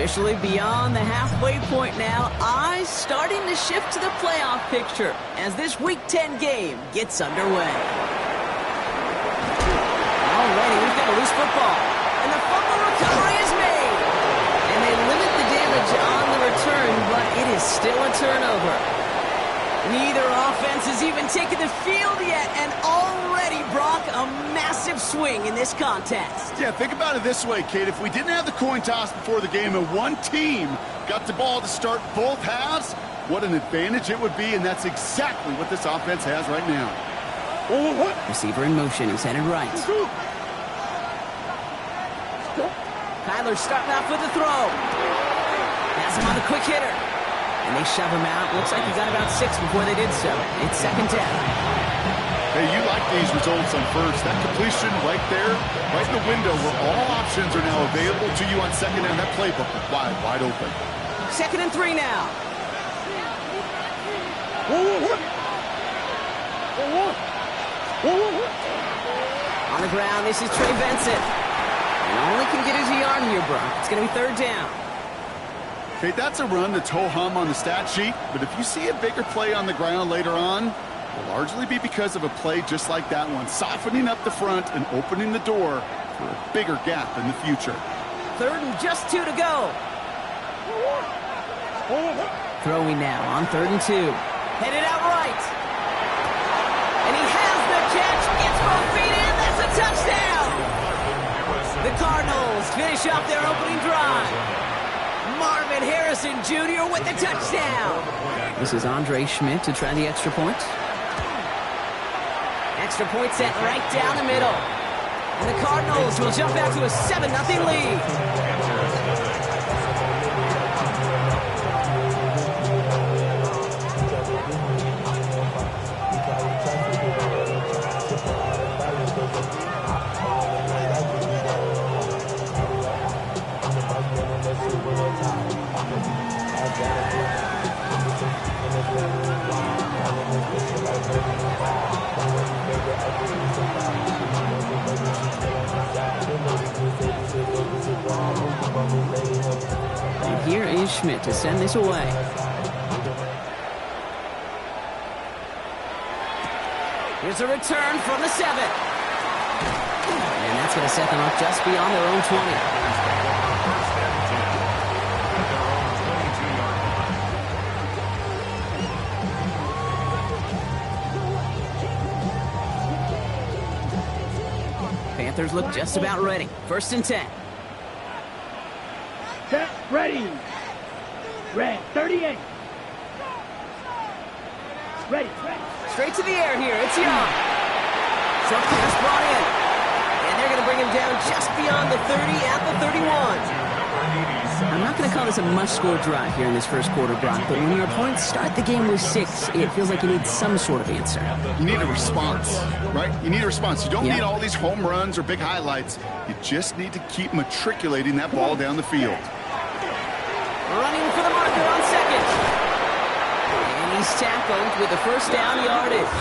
Officially beyond the halfway point now, eyes starting to shift to the playoff picture as this Week 10 game gets underway. Already, we've got a loose football, and the fumble recovery is made. And they limit the damage on the return, but it is still a turnover. Neither offense has even taken the field yet, and already, Brock, a massive swing in this contest. Yeah, think about it this way, kid. If we didn't have the coin toss before the game and one team got the ball to start both halves, what an advantage it would be, and that's exactly what this offense has right now. Receiver in motion. He's headed right. Kyler's starting off with a throw. Has him on the quick hitter. And they shove him out. Looks like he got about 6 before they did so. It's second down. Hey, you like these results on first. That completion right there, right in the window where all options are now available to you on second down. That playbook is wide open. 2nd and 3 now. On the ground, this is Trey Benson. And all he can get is a yard here, Brock. It's going to be 3rd down. Okay, that's a run that's ho-hum on the stat sheet, but if you see a bigger play on the ground later on, it will largely be because of a play just like that one, softening up the front and opening the door for a bigger gap in the future. 3rd and just 2 to go. Throwing now on 3rd and 2. Headed out right. And he has the catch, gets both feet in, that's a touchdown! The Cardinals finish off their opening drive. Marvin Harrison Jr. with the touchdown. This is Andre Schmidt to try the extra point. Extra point set right down the middle. And the Cardinals will jump out to a 7-0 lead. And here is Schmidt to send this away. Here's a return from the 7. And that's going to set them up just beyond their own 20. Panthers look just about ready. 1st and 10. Set, ready. Red, 38. Ready. Straight to the air here. It's Young. Short pass brought in. And they're going to bring him down just beyond the 30 at the 31. I'm not going to call this a must-score drive here in this first quarter, Brock, but when your opponents start the game with 6, it feels like you need some sort of answer. You need a response, right? You need a response. You don't need all these home runs or big highlights. You just need to keep matriculating that ball down the field. Running for the marker on 2nd. And he's tackled with the 1st down yardage.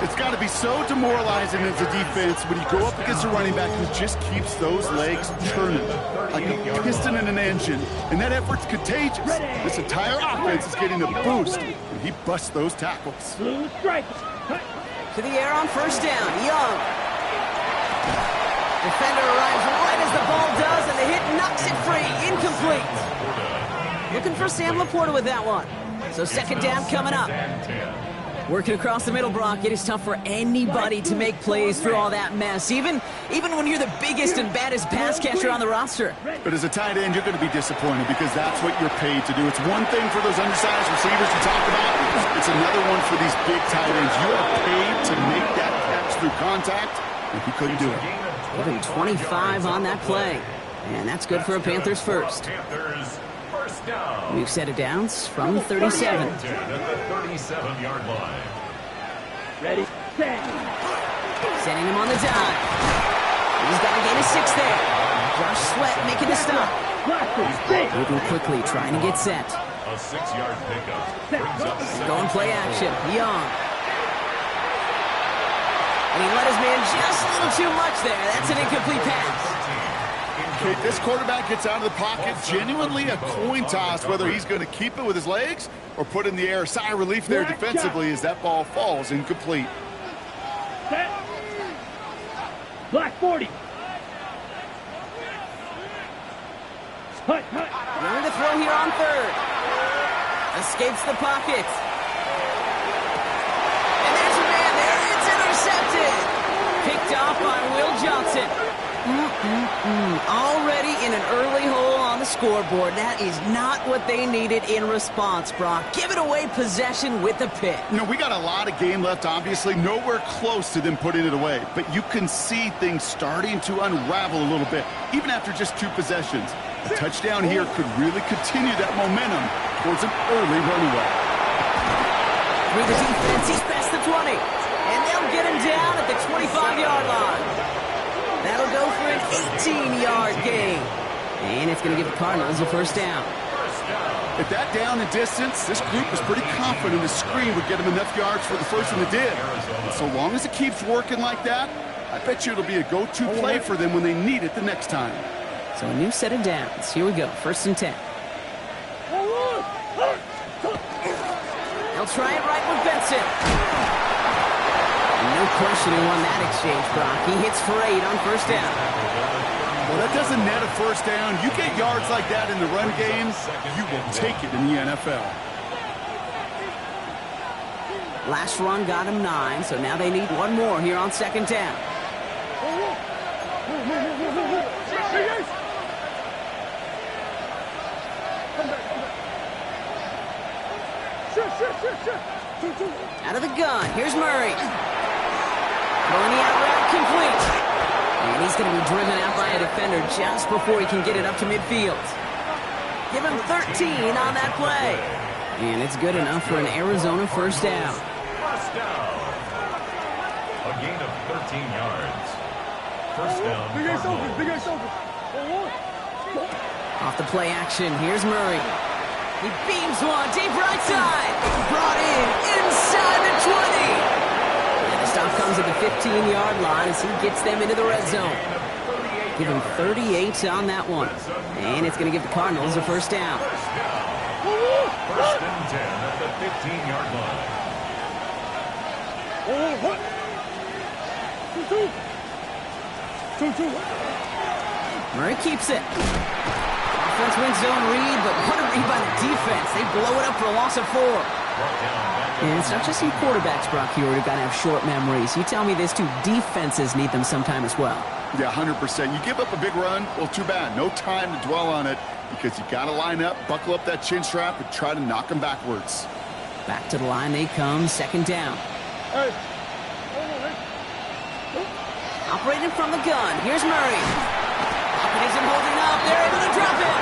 It's got to be so demoralizing as a defense when you go up against a running back who just keeps those legs turning like a piston in an engine, and that effort's contagious. This entire offense is getting a boost when he busts those tackles. Blue strike. To the air on 1st down. Young. Defender arrives right as the ball does, and the hit knocks it free. Incomplete. Looking for Sam Laporta with that one. So 2nd down coming up. Working across the middle, Brock, it is tough for anybody to make plays through all that mess, even when you're the biggest and baddest pass catcher on the roster. But as a tight end, you're going to be disappointed because that's what you're paid to do. It's one thing for those undersized receivers you talk about. It's another one for these big tight ends. You are paid to make that catch through contact, and he couldn't do it. Even 25 on that play. And that's good for a Panthers first. We've set it downs from the 37. At the 37-yard line. Ready, set. Setting him on the dive. He's got to gain a 6 there. Josh Sweat making the stop. Moving quickly, trying to get set. A 6-yard pickup brings up Going play action. Young. And he let his man just a little too much there. That's an incomplete pass. Kate, this quarterback gets out of the pocket, genuinely a coin toss whether he's going to keep it with his legs or put it in the air. Sigh of relief there defensively as that ball falls incomplete. Set. Black 40. Hut. Running to throw here on third. Escapes the pocket. And there's a man there. It's intercepted. Picked off by Will Johnson. Already in an early hole on the scoreboard. That is not what they needed in response, Brock. Give it away possession with the pick. You know, we got a lot of game left, obviously. Nowhere close to them putting it away. But you can see things starting to unravel a little bit, even after just 2 possessions. A touchdown here could really continue that momentum towards an early runaway. Through the defense, he's past the 20. And they'll get him down at the 25-yard line. That'll go for an 18-yard gain. And it's going to give the Cardinals a first down. At that down and distance, this group was pretty confident the screen would get them enough yards for the first one it did. And so long as it keeps working like that, I bet you it'll be a go-to play for them when they need it the next time. So a new set of downs. Here we go, 1st and 10. They'll try it right with Benson. No question who won that exchange, Brock. He hits for 8 on 1st down. Well, that doesn't net a first down. You get yards like that in the run game, you will take it in the NFL. Last run got him 9, so now they need one more here on 2nd down. Out of the gun, here's Murray. Throwing the out route complete. And he's going to be driven out by a defender just before he can get it up to midfield. Give him 13 on that play. And it's good enough for an Arizona first down. First down. A gain of 13 yards. First down. Off the play action, here's Murray. He beams one deep right side. Brought in inside the 20. And the stop comes at the 15-yard line as he gets them into the red zone. Give him 38 on that one. And it's going to give the Cardinals a first down. First and 10 at the 15-yard line. Murray keeps it. Offense wins zone read, but what a read by the defense. They blow it up for a loss of 4. And it's not just some quarterbacks, Brock, here who've got to have short memories. You tell me this too, defenses need them sometime as well. Yeah, 100%. You give up a big run, well, too bad. No time to dwell on it because you got to line up, buckle up that chin strap, and try to knock them backwards. Back to the line they come, 2nd down. Operating from the gun, here's Murray. He's holding up, they're able to drop it.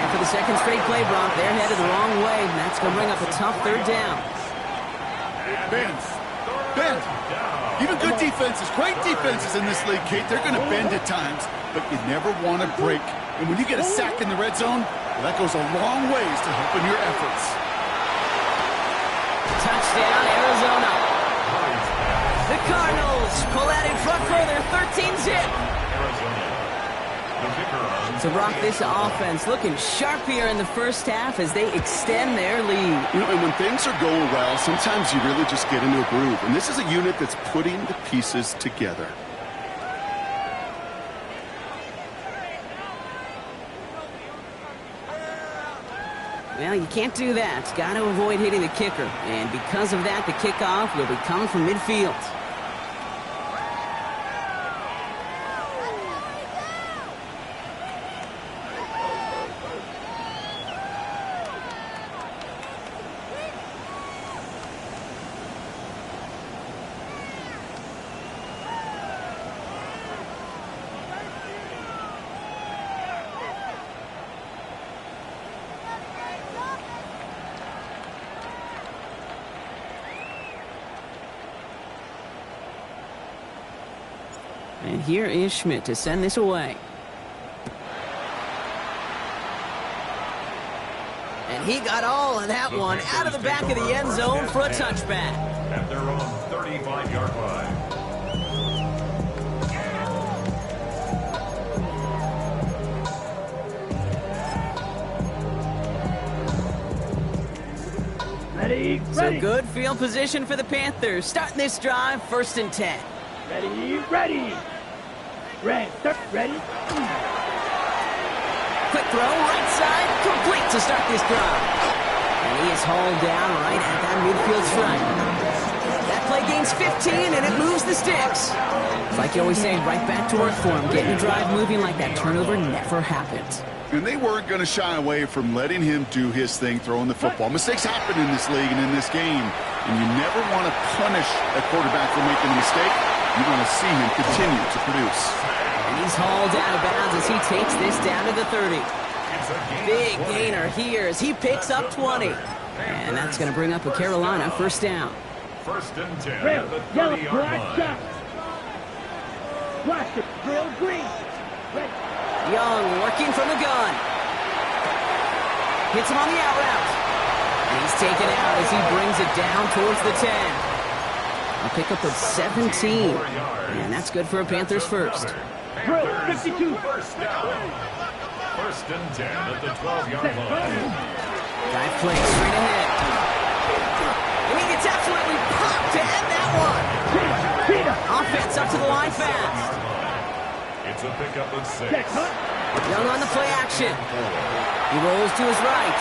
And for the 2nd straight play, Brock, they're headed the wrong way, and that's going to bring up a tough 3rd down. Ben, even good defenses, great defenses in this league, Kate, they're going to bend at times, but you never want to break. And when you get a sack in the red zone, well, that goes a long ways to helping your efforts. Touchdown, Arizona. The Cardinals pull out in front for their 13-zip. So, Brock, this offense looking sharp here in the first half as they extend their lead. You know, and when things are going well, sometimes you really just get into a groove. And this is a unit that's putting the pieces together. Well, you can't do that. Got to avoid hitting the kicker. And because of that, the kickoff will be coming from midfield. And here is Schmidt to send this away. And he got all of that one out of the back of the end zone for a touchback. At their own 35-yard line. Good field position for the Panthers. Starting this drive, 1st and 10. Ready, ready. Ready, ready. Quick throw, right side, complete to start this drive. And he is hauled down right at that midfield stripe. That play gains 15, and it moves the sticks. It's like you always say, right back to work for him. Getting the drive moving like that turnover never happened. And they weren't going to shy away from letting him do his thing, throwing the football. Mistakes happen in this league and in this game, and you never want to punish a quarterback for making a mistake. You want to see him continue to produce. And he's hauled out of bounds as he takes this down to the 30. Big gainer here as he picks up 20. And that's going to bring up a Carolina 1st down. 1st and 10 Red, at the yellow, 30-yard black, line. shot. Blaster, drill, green. Red. Young working from the gun. Hits him on the out route. And he's taken out as he brings it down towards the 10. A pickup of 17. And that's good for a Panthers first. Drill, 52. 1st down. 1st and 10 at the 12-yard line. Dive play straight ahead. And he gets absolutely popped to end that one. Offense up to the line fast. It's a pickup of 6. Young on the play action. He rolls to his right.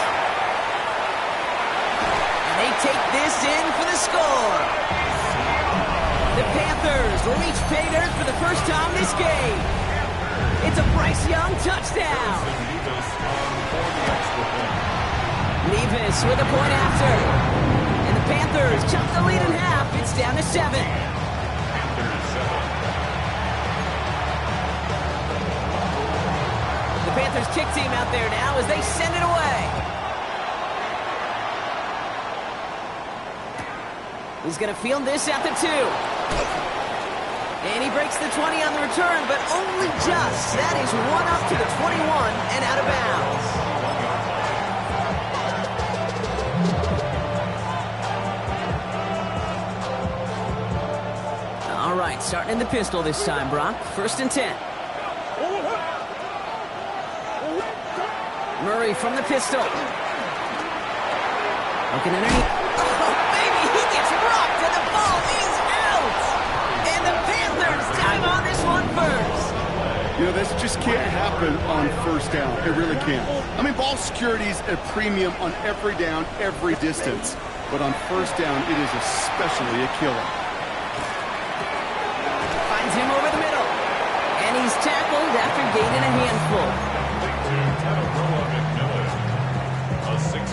And they take this in for the score. The Panthers reach pay dirt for the first time this game. It's a Bryce Young touchdown. Nevis with a point after. And the Panthers chop the lead in half. It's down to 7. The Panthers kick team out there now as they send it away. He's going to field this at the 2. And he breaks the 20 on the return, but only just. That is one up to the 21 and out of bounds. All right, starting in the pistol this time, Brock. 1st and 10. Murray from the pistol. Looking underneath. Oh, baby, he gets rocked, and the ball is out. And the Panthers dive on this one first. You know, this just can't happen on 1st down. It really can't. I mean, ball security is a premium on every down, every distance. But on 1st down, it is especially a killer. Finds him over the middle. And he's tackled after gaining a handful.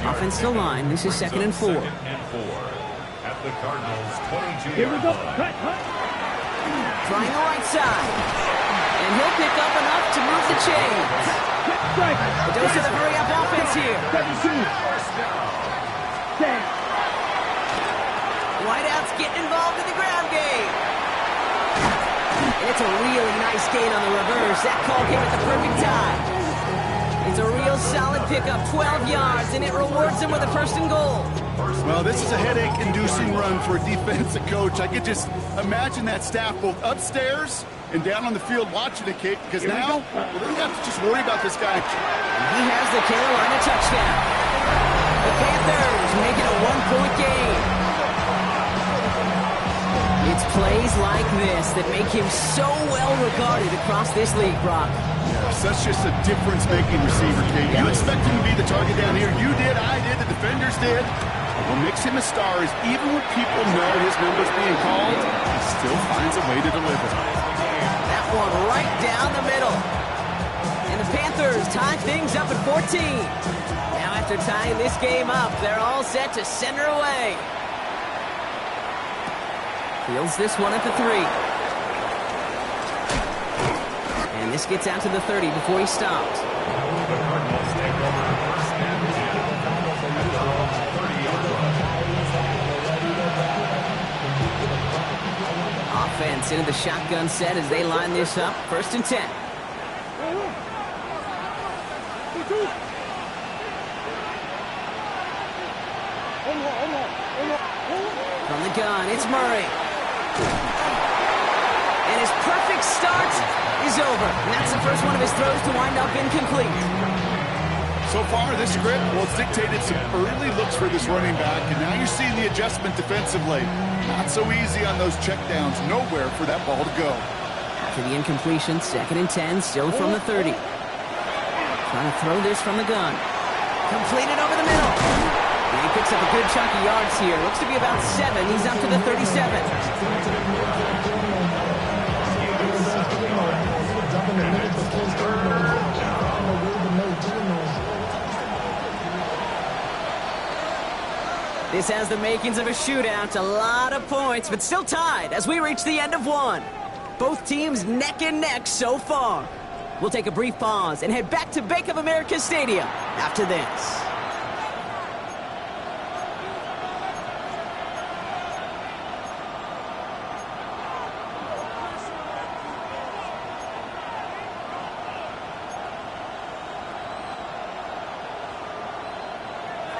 Offensive line. This is 2nd and 4. 2nd and 4 at the Cardinals' 22-yard Here we go. line. Trying the right side. And he'll pick up enough to move the chains. A dose of the hurry-up offense here. 17. Whiteout's getting involved in the ground game. And it's a really nice gain on the reverse. That call came at the perfect time. It's a real solid pickup, 12 yards, and it rewards him with a 1st and goal. Well, this is a headache-inducing run for a defensive coach. I could just imagine that staff both upstairs and down on the field watching it, Kate, because now they don't have to just worry about this guy. He has the Carolina touchdown. The Panthers make it a 1-point game. It's plays like this that make him so well regarded across this league, Brock. Such just a difference-making receiver, Kate. You expect him to be the target down here. You did, I did, the defenders did. What makes him a star is even when people know his number's being called, he still finds a way to deliver. That one right down the middle. And the Panthers tie things up at 14. Now after tying this game up, they're all set to send her away. Fields this one at the 3. And this gets out to the 30 before he stops. The Cardinals take over 1st and 10 at the 30-yard line. Offense into the shotgun set as they line this up. 1st and 10. From the gun, it's Murray. And his perfect start is over. And that's the first one of his throws to wind up incomplete. So So far, this script, well, it's dictated some early looks for this running back, and now you're seeing the adjustment defensively. Not so easy on those checkdowns. Nowhere for that ball to go. After the incompletion, 2nd and 10, still from the 30. Trying to throw this from the gun. Completed over the middle. And he picks up a good chunk of yards here. Looks to be about 7. He's up to the 37. This has the makings of a shootout. A lot of points, but still tied as we reach the end of one. Both teams neck and neck so far. We'll take a brief pause and head back to Bank of America Stadium after this.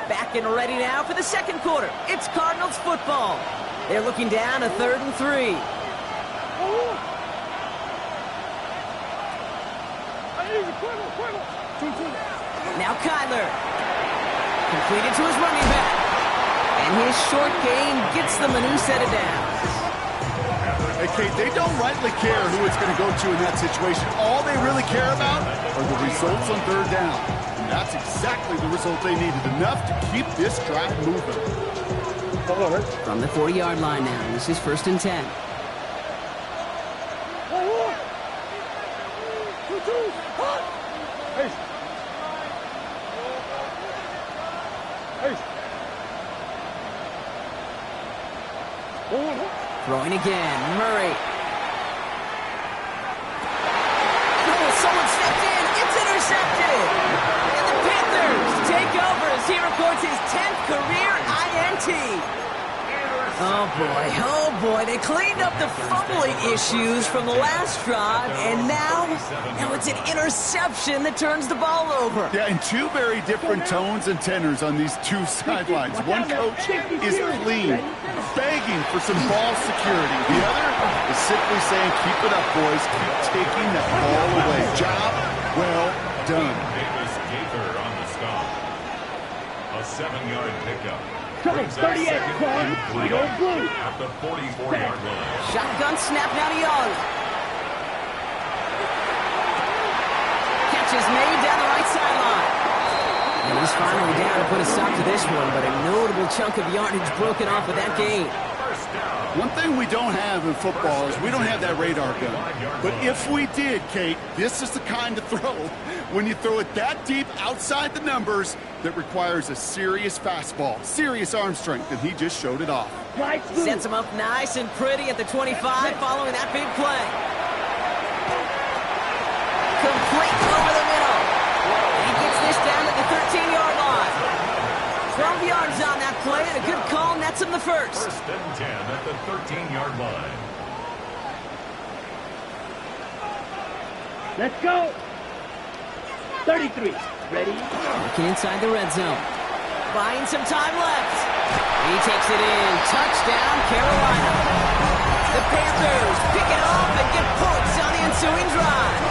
Back and ready now for the second quarter. It's Cardinals football. They're looking down a 3rd and 3. Now Kyler. Completed to his running back. And his short gain gets them a new set of downs. Hey, Kate, they don't rightly care who it's going to go to in that situation. All they really care about are the results on 3rd down. And that's exactly the result they needed. Enough to keep this drive moving. From the 40-yard line now, this is 1st and 10. Throwing again, Murray. Oh, someone stepped in. It's intercepted. And the Panthers take over as he records his 10th career INT. Oh boy, they cleaned up the fumbling issues from the last drive, and now it's an interception that turns the ball over. Yeah, and two very different tones and tenors on these two sidelines. One coach is clean, begging for some ball security. The other is simply saying, keep it up, boys. Keep taking that ball away. Job well done. Davis Gaither on the stop. A 7-yard pickup. Trouble, 38, Quan. We go blue. At the 44-yard line. Shotgun snap now to Young. Catch is made down the right sideline. And he's finally down to put a stop to this one, but a notable chunk of yardage broken off with that gain. One thing we don't have in football is we don't have that radar gun. But if we did, Kate, this is the kind of throw, when you throw it that deep outside the numbers, that requires a serious fastball, serious arm strength, and he just showed it off. Sets him up nice and pretty at the 25 following that big play. Complete over the middle. He gets this down to the 13-yard line. 12 yards on that play, and a good call nets him the first. 1st and 10 at the 13-yard line. Let's go. 33. Ready? Looking inside the red zone. Buying some time left. He takes it in. Touchdown, Carolina. The Panthers pick it up and get points on the ensuing drive.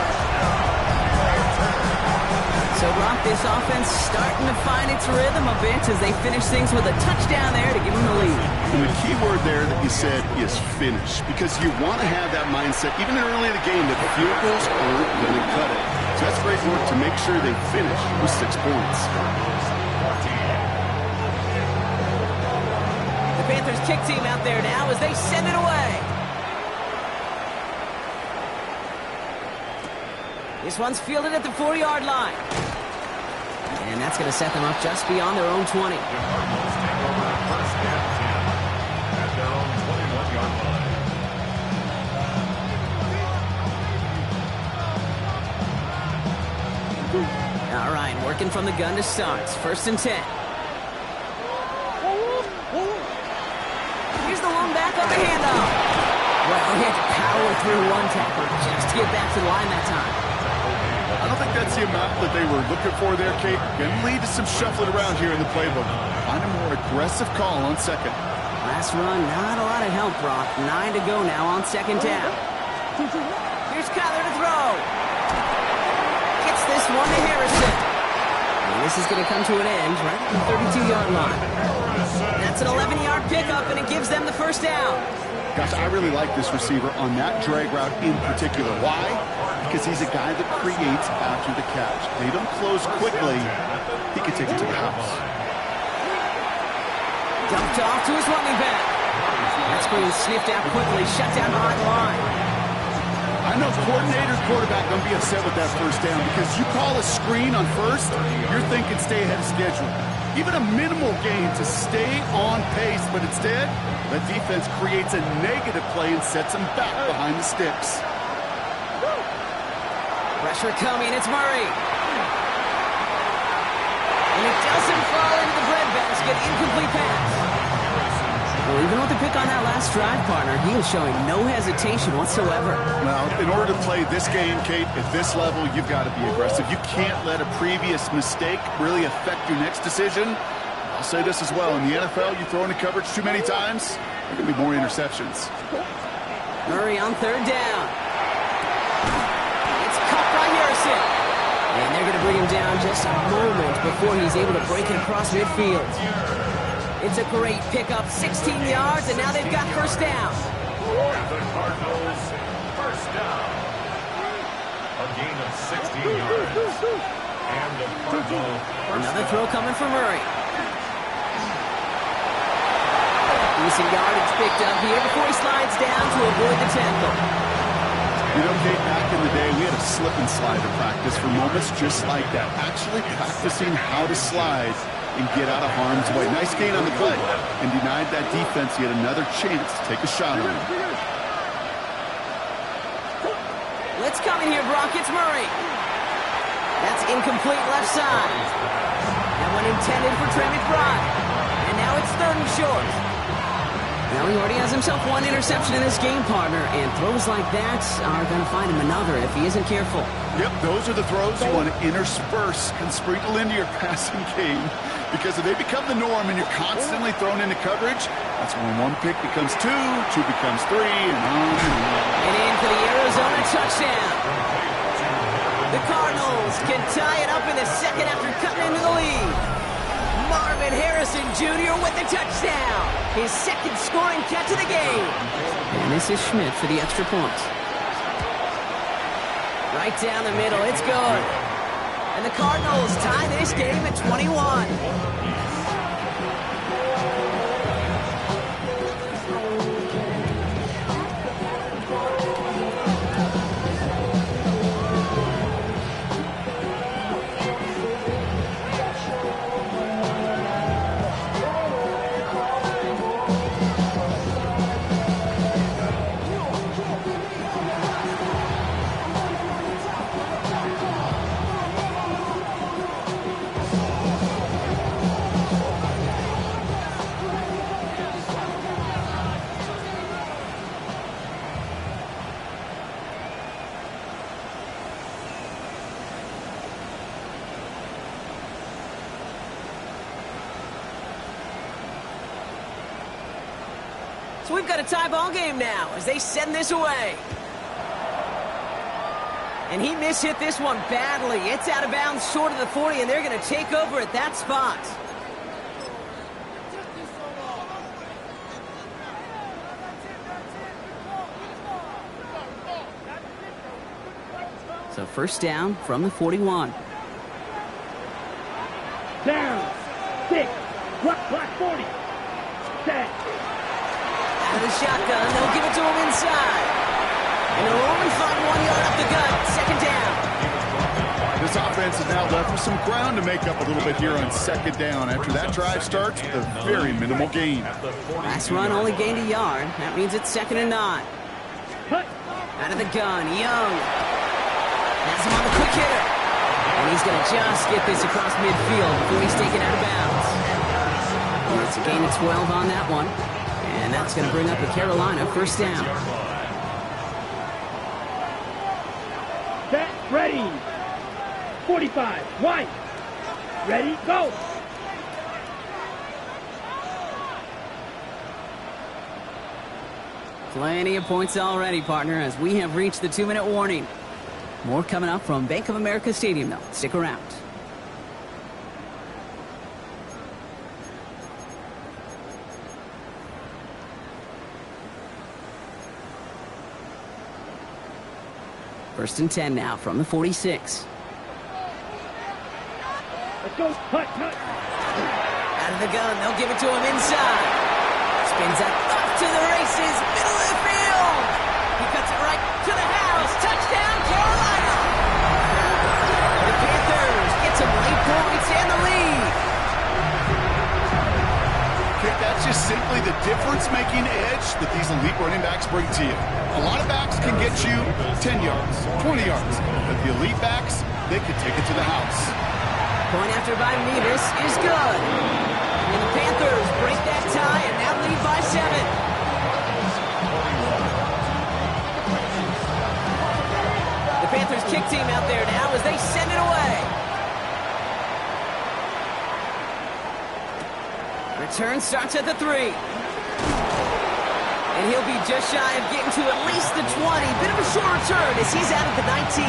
So, Brock, this offense starting to find its rhythm a bit as they finish things with a touchdown there to give them the lead. And the key word there that you said is finish, because you want to have that mindset, even early in the game, that the field goals aren't going to cut it. So that's great work to make sure they finish with 6 points. The Panthers kick team out there now as they send it away. This one's fielded at the 40-yard line. And that's going to set them up just beyond their own 20. The Cardinals take over 1st and 10 at their own 21-yard line. All right, working from the gun to start. 1st and 10. Here's the one back on the handoff. Well, he had to power through one tackle just to get back to the line that time. I don't think that's the amount that they were looking for there, Kate. Going to lead to some shuffling around here in the playbook. Find a more aggressive call on 2nd. Last run, not a lot of help, Brock. 9 to go now on 2nd down. Here's Kyler to throw. Gets this one to Harrison. And this is going to come to an end right at the 32-yard line. That's an 11-yard pickup, and it gives them the first down. Gosh, I really like this receiver on that drag route in particular. Why? Because he's a guy that creates after the catch. They don't close quickly. He can take it to the house. Dumped off to his running back. That's being sniffed out quickly, shut down behind the line. I know coordinator's quarterback going to be upset with that first down because you call a screen on first, you're thinking stay ahead of schedule. Even a minimal gain to stay on pace, but instead, that defense creates a negative play and sets them back behind the sticks. Pressure coming, it's Murray. And it doesn't fall into the breadbasket, incomplete pass. Well, even with the pick on that last drive, partner, he was showing no hesitation whatsoever. Well, in order to play this game, Kate, at this level, you've got to be aggressive. You can't let a previous mistake really affect your next decision. I'll say this as well. In the NFL, you throw into coverage too many times, there can be more interceptions. Murray on third down. It's caught by Harrison. And they're going to bring him down just a moment before he's able to break it across midfield. It's a great pickup, 16 yards, and now they've got first down. The Cardinals, first down. A gain of 16 yards. And the Cardinals, another throw coming from Murray. Decent yardage picked up here before he slides down to avoid the tackle. You know, Kate, back in the day, we had a slip and slide to practice for moments just like that. Actually practicing how to slide and get out of harm's way. Nice gain on the play and denied that defense yet another chance to take a shot on him. Let's come in here, Brock. It's Murray. That's incomplete left side. That one intended for Trey McBride. And now it's third and short. Well, he already has himself one interception in this game, partner, and throws like that are going to find him another if he isn't careful. Yep, those are the throws you want to intersperse and sprinkle into your passing game, because if they become the norm and you're constantly thrown into coverage, that's when one pick becomes two becomes three, and on and on. And in for the Arizona touchdown. The Cardinals can tie it up in the second after cutting into the lead. Marvin Harrison Jr. with the touchdown. His second scoring catch of the game. And this is Schmidt for the extra point. Right down the middle, it's good. And the Cardinals tie this game at 21. So we've got a tie ball game now as they send this away. And he mishit this one badly. It's out of bounds short of the 40, and they're going to take over at that spot. So first down from the 41. Down. 6. Block 40. Set. Out of the shotgun, they'll give it to him inside. And they'll only find 1 yard up the gut. Second down. This offense is now left with some ground to make up a little bit here on second down after that drive starts with a very minimal gain. Last run only gained a yard. That means it's 2nd and 9. Cut. Out of the gun, Young. Has him on the quick hitter. And he's going to just get this across midfield before he's taken out of bounds. And it's a gain of 12 on that one. And that's going to bring up the Carolina first down. Set. Ready. 45. Wide. Ready. Go. Plenty of points already, partner, as we have reached the 2-minute warning. More coming up from Bank of America Stadium, though. Stick around. First and 10 now from the 46. Let's go. Hut. Out of the gun, they'll give it to him inside. Spins that off to the races, middle of the field. He cuts it right to the house. Touchdown, Carolina. The Panthers get some late points and the lead. Okay, that's just simply the difference-making edge that these elite running backs bring to you. A lot of backs can get you 10 yards, 20 yards, but the elite backs, they can take it to the house. Point after by Nevis is good. And the Panthers break that tie and now lead by 7. The Panthers kick team out there now as they send it away. Return starts at the 3. And he'll be just shy of getting to at least the 20. Bit of a short return as he's out at the 19.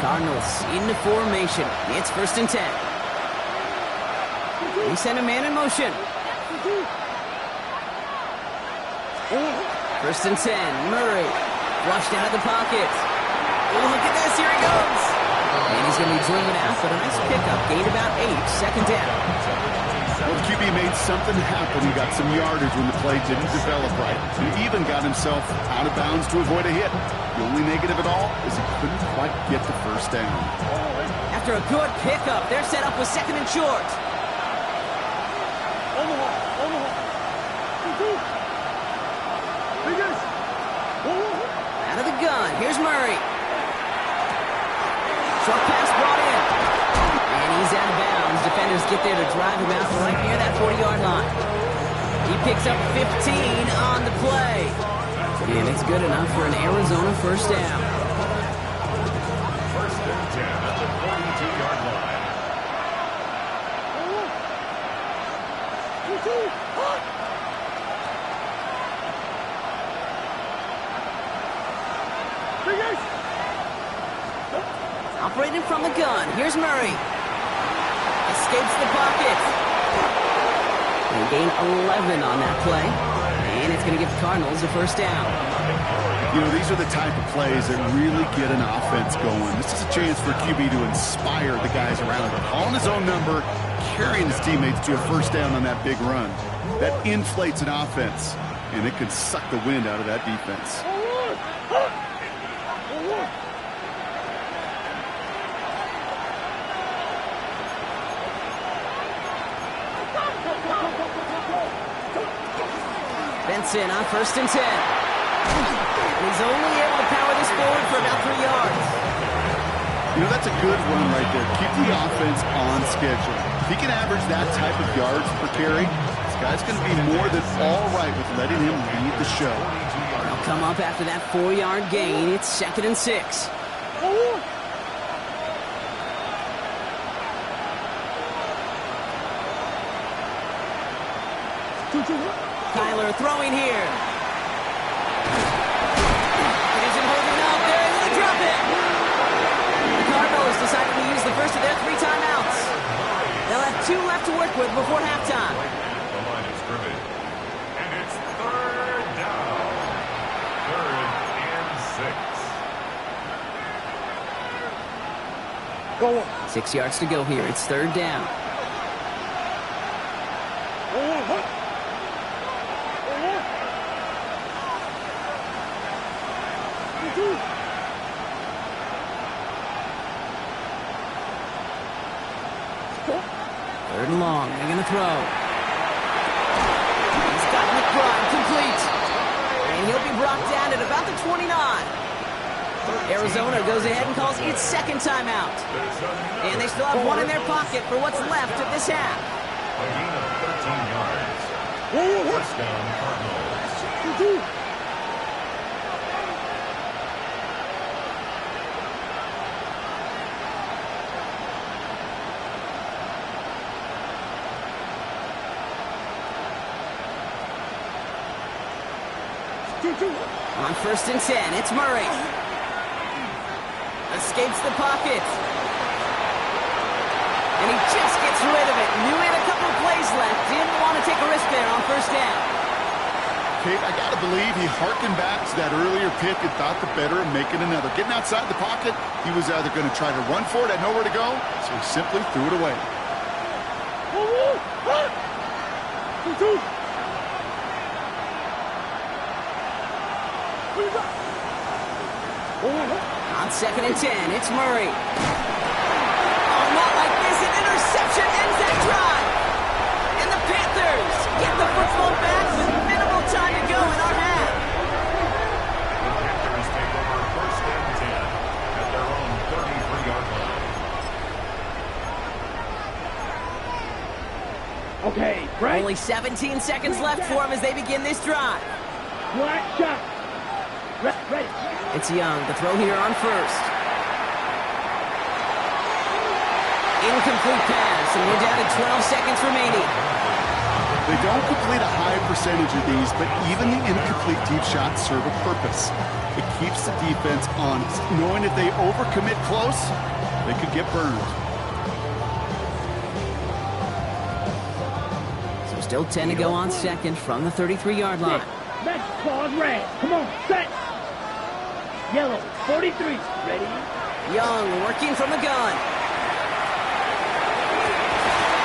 Cardinals into formation. It's first and 10. They send a man in motion. First and 10. Murray flushed out of the pocket. Oh, look at this. Here he goes. And he's going to be driven out, but a nice pickup. Gained about 8. Second down. Well, the QB made something happen. He got some yardage when the play didn't develop right. He even got himself out of bounds to avoid a hit. The only negative at all is he couldn't quite get the first down. After a good pickup, they're set up with second and short. Out of the gun, here's Murray. Short pass brought in. And he's out of bounds. Defenders get there to drive him out right near that 40-yard line. He picks up 15 on the play. And it's good enough for an Arizona first down. First and 10 at the 42-yard line. Operating from the gun, here's Murray. Escapes the pocket. They gain 11 on that play. And it's going to give the Cardinals a first down. You know, these are the type of plays that really get an offense going. This is a chance for QB to inspire the guys around him. Calling his own number, carrying his teammates to a first down on that big run. That inflates an offense, and it can suck the wind out of that defense. Benson on first and 10. And he's only able to power this forward for about 3 yards. You know, that's a good run right there. Keep the offense on schedule. If he can average that type of yards per carry, this guy's going to be more than all right with letting him lead the show. They'll come up after that 4-yard gain. It's second and 6. Kyler throwing here. Isn't holding up. They're able to drop it. The Cardinals decided to use the first of their 3 timeouts. They'll have 2 left to work with before halftime. The line is scrimmage. And it's third down. Third and 6. 6 yards to go here. It's third down. Third and long. They're going to throw. He's got McBride complete. And he'll be brought down at about the 29. Arizona goes ahead and calls its second timeout. And they still have 1 in their pocket for what's left of this half. A gain of 13 yards. First down, Cardinals. On first and 10, it's Murray. Escapes the pocket. And he just gets rid of it. Knew he had a couple of plays left. Didn't want to take a risk there. Kate, I got to believe he harkened back to that earlier pick and thought the better of making another. Getting outside the pocket, he was either going to try to run for it, had nowhere to go, so he simply threw it away. On 2nd and 10, it's Murray. Oh, not like this. An interception ends that drive. And the Panthers get the football back with minimal time to go in our half. The Panthers take over 1st and 10 at their own 33-yard line. Okay, right. Only 17 seconds left for him as they begin this drive. Black shot. Ready. It's Young, the throw here on 1st. Incomplete pass, and we're down to 12 seconds remaining. They don't complete a high percentage of these, but even the incomplete deep shots serve a purpose. It keeps the defense honest, knowing if they overcommit close, they could get burned. So still 10 to go on 2nd from the 33-yard line. Match clause red. Come on, set. Yellow, 43. Ready? Young working from the gun.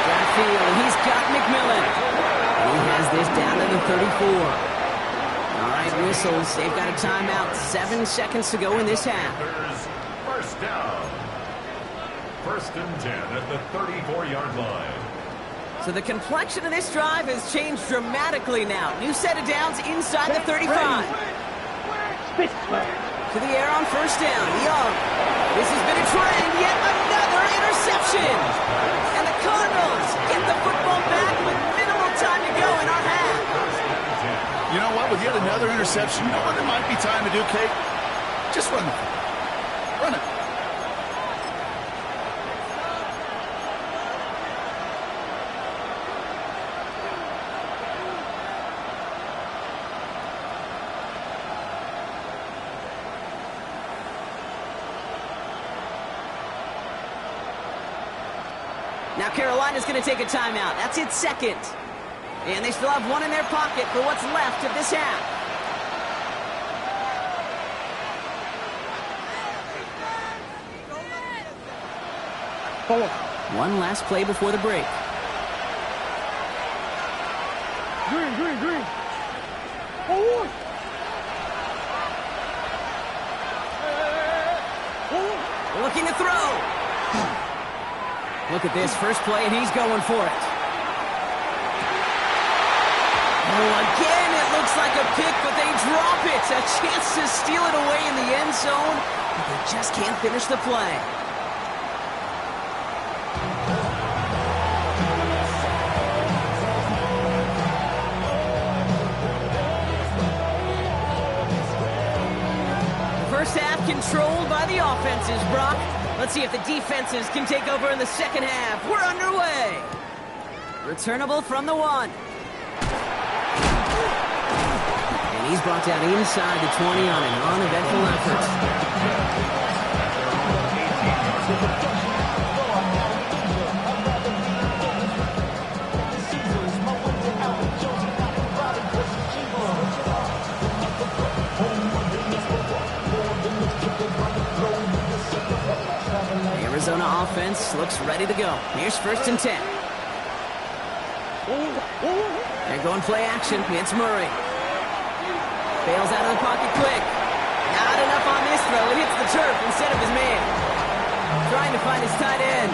Downfield, and he's got McMillan. And he has this down to the 34. All right, whistles. They've got a timeout. 7 seconds to go in this half. Panthers, 1st down. 1st and 10 at the 34-yard line. So the complexion of this drive has changed dramatically now. New set of downs inside the 35. Spit. To the air on 1st down. Young. This has been a trend. Yet another interception. And the Cardinals get the football back with minimal time to go in our half. You know what? With yet another interception, you know what it might be time to do, Kate? Just run it. Run it. Now Carolina's going to take a timeout. That's its 2nd. And they still have one in their pocket for what's left of this half. Forward. One last play before the break. Green. Forward. Looking to throw. Look at this first play, and he's going for it. Oh, again, it looks like a pick, but they drop it. A chance to steal it away in the end zone, but they just can't finish the play. The first half controlled by the offenses, Brock. Let's see if the defenses can take over in the 2nd half. We're underway. Returnable from the 1. And he's brought down inside the 20 on an uneventful effort. Arizona offense looks ready to go. Here's 1st and 10. They're going play action. It's Murray. Bails out of the pocket quick. Not enough on this throw. It hits the turf instead of his man. Trying to find his tight end.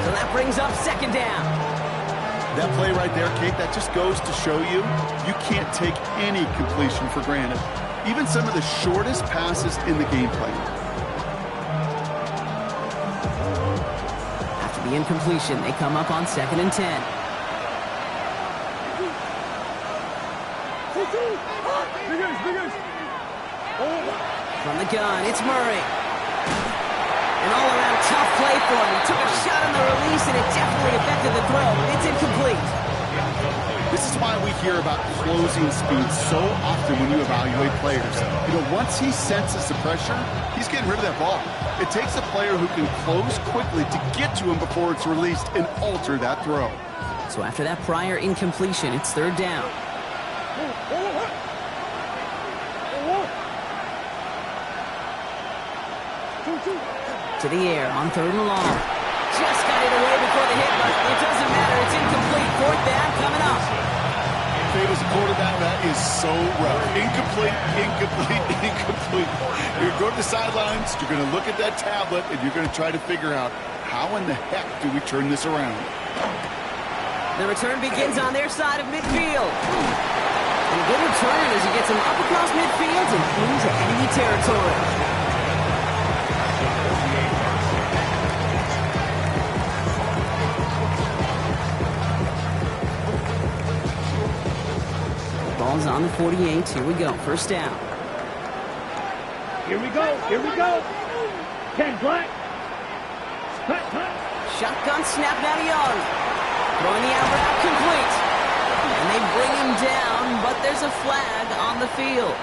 So that brings up 2nd down. That play right there, Kate, that just goes to show you can't take any completion for granted. Even some of the shortest passes in the game plan. After the incompletion, they come up on 2nd and 10. From the gun, it's Murray. An all-around tough play for him. He took a shot on the release, and it definitely affected the throw. It's incomplete. This is why we hear about closing speed so often when you evaluate players. You know, once he senses the pressure, he's getting rid of that ball. It takes a player who can close quickly to get to him before it's released and alter that throw. So after that prior incompletion, it's 3rd down. To the air on 3rd and long. Just got it away before the hit, but it doesn't matter. It's incomplete. 4th down coming up. Fade as a quarterback, that is so rough. Incomplete, incomplete, incomplete. You're going to go to the sidelines, you're going to look at that tablet, and you're going to try to figure out how in the heck do we turn this around. The return begins on their side of midfield. And a good return as he gets him up across midfield and into enemy territory. Ball's on the 48. Here we go. 1st down. Here we go. Here we go. 10 black. Cut. Shotgun snap now to Young. Throwing the out route complete. And they bring him down, but there's a flag on the field.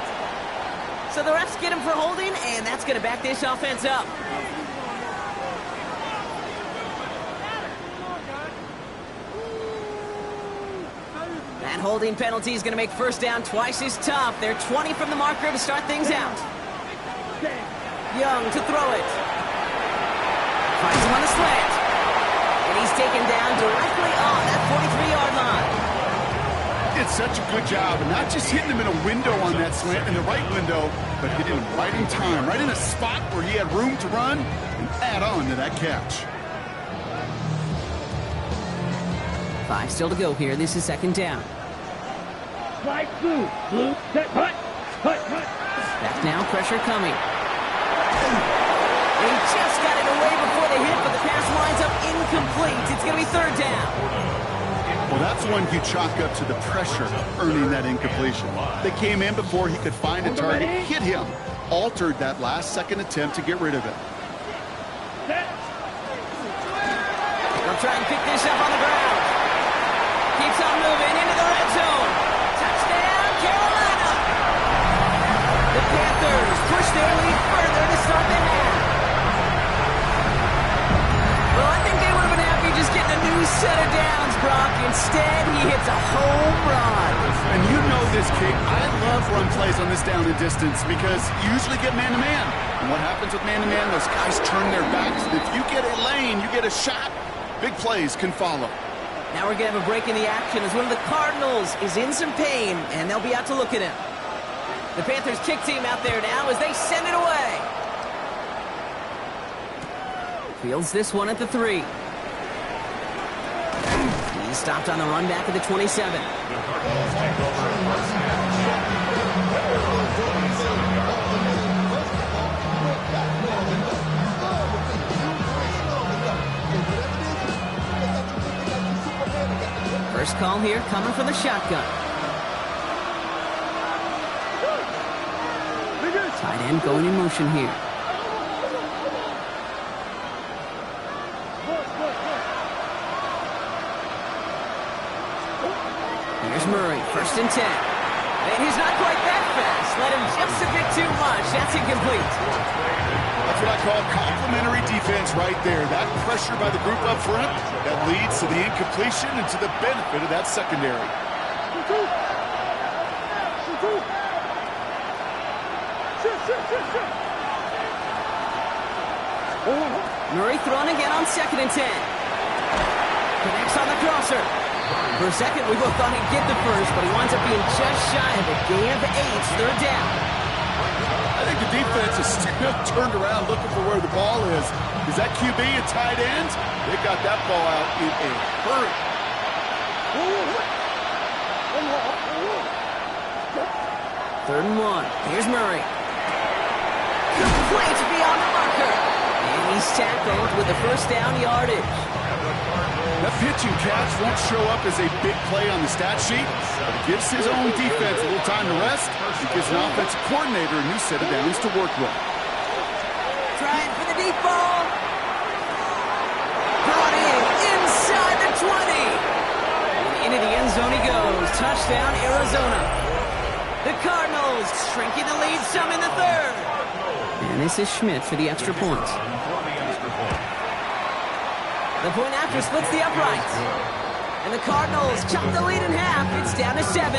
So the refs get him for holding, and that's going to back this offense up. That holding penalty is going to make 1st down twice as tough. They're 20 from the marker to start things out. Young to throw it. Finds him on the slant. And he's taken down directly on that 43-yard line. It's such a good job, and not just hitting him in a window on that slant, in the right window, but hitting him right in time, right in a spot where he had room to run and add on to that catch. 5 still to go here. This is 2nd down. Slide blue. Blue. Set. Cut. Back now. Pressure coming. He just got it away before the hit, but the pass winds up incomplete. It's going to be 3rd down. Well, that's one you chalk up to the pressure earning that incompletion. They came in before he could find a target, hit him, altered that last-second attempt to get rid of it. They'll try and pick this up on the ground. Keeps on moving into the red zone. Touchdown, Carolina! The Panthers push their lead further to start the half. Well, I think they would have been happy just getting a new set of downs, Brock. Instead, he hits a home run. And you know this, Kate. I love run plays on this down and distance because you usually get man-to-man. And what happens with man-to-man, those guys turn their backs. And if you get a lane, you get a shot, big plays can follow. Now we're going to have a break in the action as one of the Cardinals is in some pain, and they'll be out to look at him. The Panthers kick team out there now as they send it away. Fields this one at the 3. He's stopped on the run back at the 27. First call here coming from the shotgun. Tight end going in motion here. Here's Murray, 1st and 10. And he's not quite that fast. Let him just a bit too much. That's incomplete. That's what I call complementary defense right there. That pressure by the group up front, that leads to the incompletion and to the benefit of that secondary. Murray thrown again on 2nd and 10. Connects on the crosser. For a second, we both thought he'd get the first, but he winds up being just shy of a gain of 8, 3rd down. I think the defense is still turned around looking for where the ball is. Is that QB and tight ends? They got that ball out in a hurry. 3rd and 1. Here's Murray. Complete beyond the marker. And he's tackled with the 1st down yardage. That pitch and catch won't show up as a big play on the stat sheet, but it gives his own defense a little time to rest. It gives an offensive coordinator a new set of downs to work with. Trying for the deep ball. Brought in inside the 20. And into the end zone he goes. Touchdown, Arizona. The Cardinals shrinking the lead some in the 3rd. And this is Schmidt for the extra point. The point after splits the uprights. And the Cardinals chop the lead in half. It's down to 7.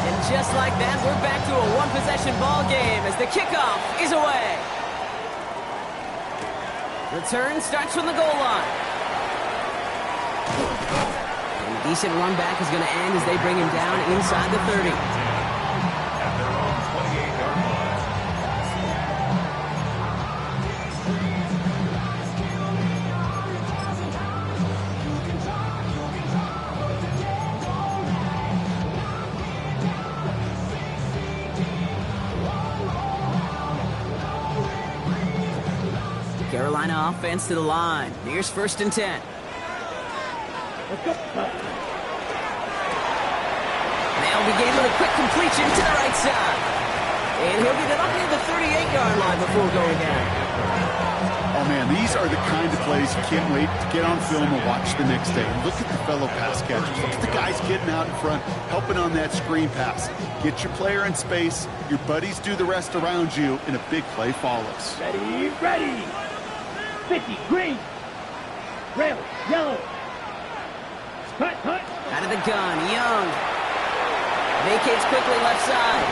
And just like that, we're back to a one-possession ball game as the kickoff is away. Return starts from the goal line. And a decent run back is going to end as they bring him down inside the 30. At their own 28-yard line. Carolina offense to the line. Here's 1st and 10. Let's go. They'll begin with a quick completion to the right side. And he'll get it up near the 38-yard line before going down. Oh, man, these are the kind of plays you can't wait to get on film and watch the next day. Look at the fellow pass catchers. Look at the guys getting out in front, helping on that screen pass. Get your player in space, your buddies do the rest around you, and a big play follows. Ready, ready. 50, green. Red, yellow. Cut, cut. Out of the gun, Young. Vacates quickly left side.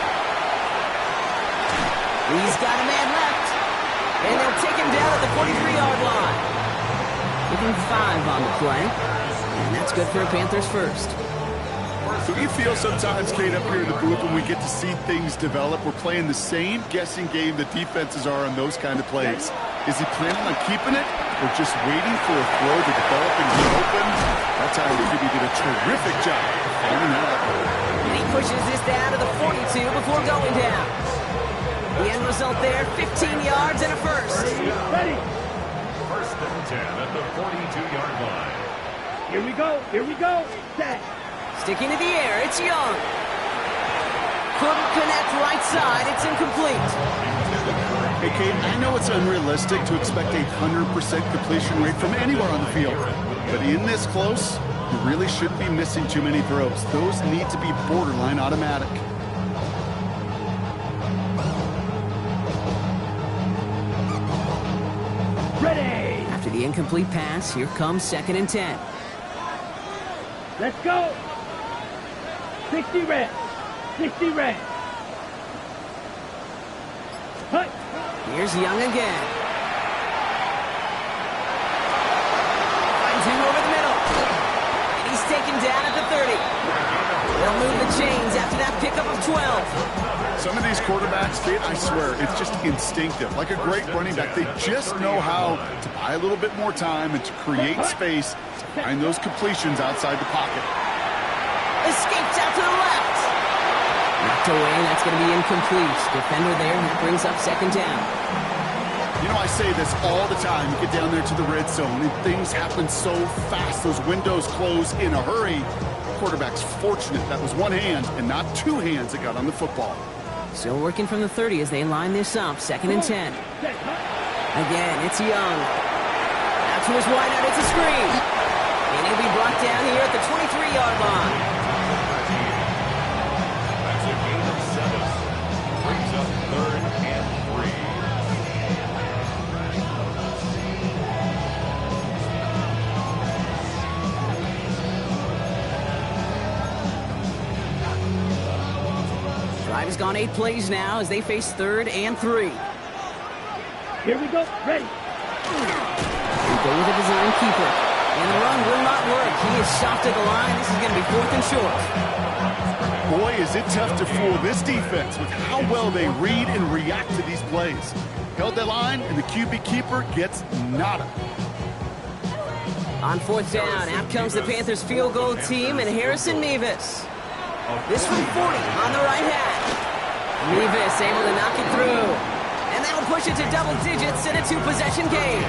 He's got a man left. And they'll take him down at the 43-yard line. Give him 5 on the play. And that's good for a Panthers first. So you feel sometimes, Kate, up here in the booth when we get to see things develop, we're playing the same guessing game that defenses are on those kind of plays. Is he planning on keeping it or just waiting for a throw to develop and get open? That time he did a terrific job of finding that out. And he pushes this down to the 42 before going down. The end result there, 15 yards and a first. Ready. 1st and 10 at the 42-yard line. Here we go. Here we go. Set. Sticking to the air, it's Young. Couldn't connect right side, it's incomplete. Hey, Kate, I know it's unrealistic to expect a 100% completion rate from anywhere on the field. But in this close, you really shouldn't be missing too many throws. Those need to be borderline automatic. Ready. After the incomplete pass, here comes 2nd and 10. Let's go. 60 red. 60 red. Cut. Here's Young again. Finds him over the middle. And he's taken down at the 30. They'll move the chains after that pickup of 12. Some of these quarterbacks, Kate, I swear, it's just instinctive. Like a great running back, they just know how to buy a little bit more time and to create space to find those completions outside the pocket. Escapes out to the left. Knocked away, and that's going to be incomplete. Defender there, and that brings up 2nd down. You know, I say this all the time. You get down there to the red zone, and things happen so fast. Those windows close in a hurry. The quarterback's fortunate that was one hand and not 2 hands that got on the football. Still working from the 30 as they line this up. 2nd and 10. Again, it's Young. Out to his wideout, it's a screen. And he'll be brought down here at the 23-yard line. That's a gain of 7. Brings up 3rd and 3. Drive has gone 8 plays now as they face 3rd and 3. Here we go. Ready. They go with a design keeper. And the run will not work. He is shot to the line. This is going to be 4th and short. Boy, is it tough to fool this defense with how well they read and react to these plays. Held that line, and the QB keeper gets nada. On 4th down, out comes the Panthers field goal team and Harrison Mevis. This from 40 on the right hand. Mevis able to knock it through. And that'll push it to double digits in a 2-possession game.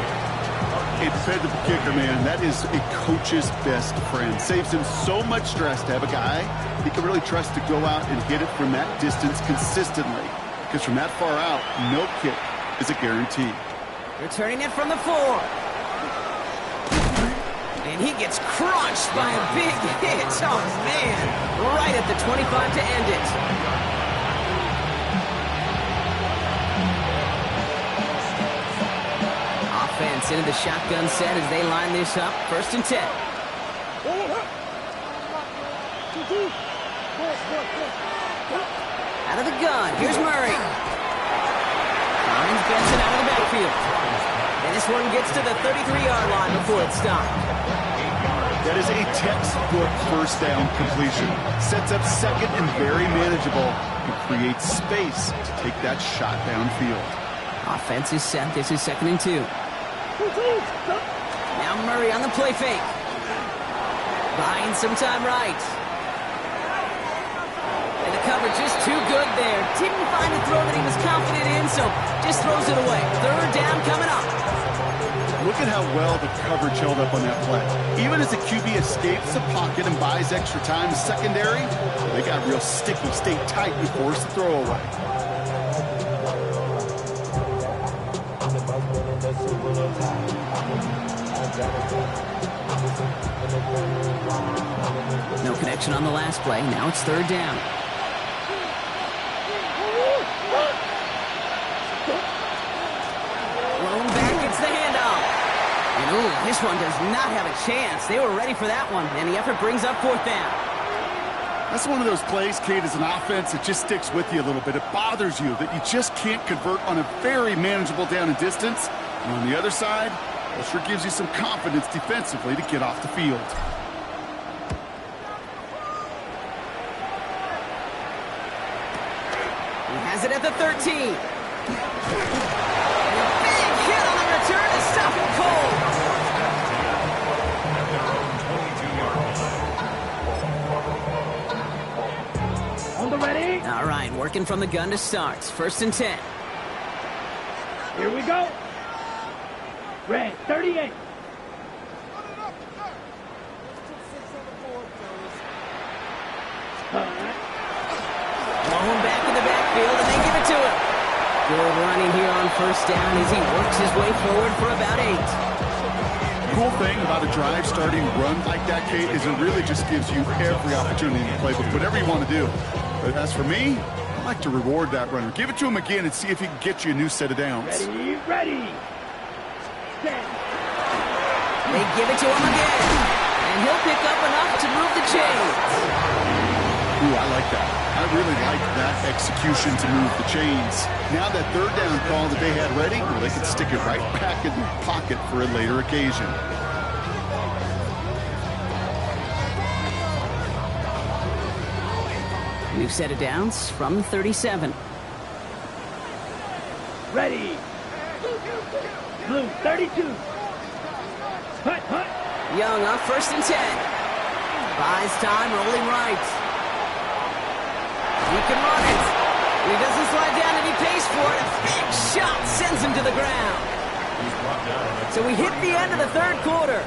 A dependable kicker, man, that is a coach's best friend. Saves him so much stress to have a guy he can really trust to go out and hit it from that distance consistently. Because from that far out, no kick is a guarantee. Returning it from the 4. And he gets crunched by a big hit. Oh, man. Right at the 25 to end it. Offense into the shotgun set as they line this up. 1st and 10. Out of the gun, here's Murray. Finds Benson out of the backfield. And this one gets to the 33-yard line before it's stopped. That is a textbook first down completion. Sets up second and very manageable and creates space to take that shot downfield. Offense is set. This is 2nd and 2. Now Murray on the play fake. Buying some time right. And the coverage is too good there. Didn't find the throw that he was confident in, so just throws it away. 3rd down coming up. Look at how well the coverage held up on that play. Even as the QB escapes the pocket and buys extra time in secondary, they got real sticky, stayed tight, and forced the throw away. No connection on the last play. Now it's 3rd down. Blown back, it's the handoff. And ooh, this one does not have a chance. They were ready for that one, and the effort brings up 4th down. That's one of those plays, Kate, as an offense that just sticks with you a little bit. It bothers you that you just can't convert on a very manageable down and distance. And on the other side, it sure gives you some confidence defensively to get off the field. He has it at the 13. And a big hit on the return to stop him cold. On the ready. All right, working from the gun to start. 1st and 10. Here we go. Red, 38. Blown back in the backfield, and they give it to him. Good running here on 1st down as he works his way forward for about 8. The cool thing about a drive starting run like that, Kate, is it really just gives you every opportunity to play with whatever you want to do. But as for me, I like to reward that runner. Give it to him again and see if he can get you a new set of downs. Ready, ready. Set. They give it to him again, and he'll pick up enough to move the chains. Ooh, I like that. I really like that execution to move the chains. Now that 3rd down call that they had ready, well, they can stick it right back in their pocket for a later occasion. New set of downs from the 37. Ready. Blue, 32. Hut, hut. Young on 1st and 10. Buys time, rolling right. He can run it. He doesn't slide down and he pays for it. A big shot sends him to the ground. So we hit the end of the 3rd quarter.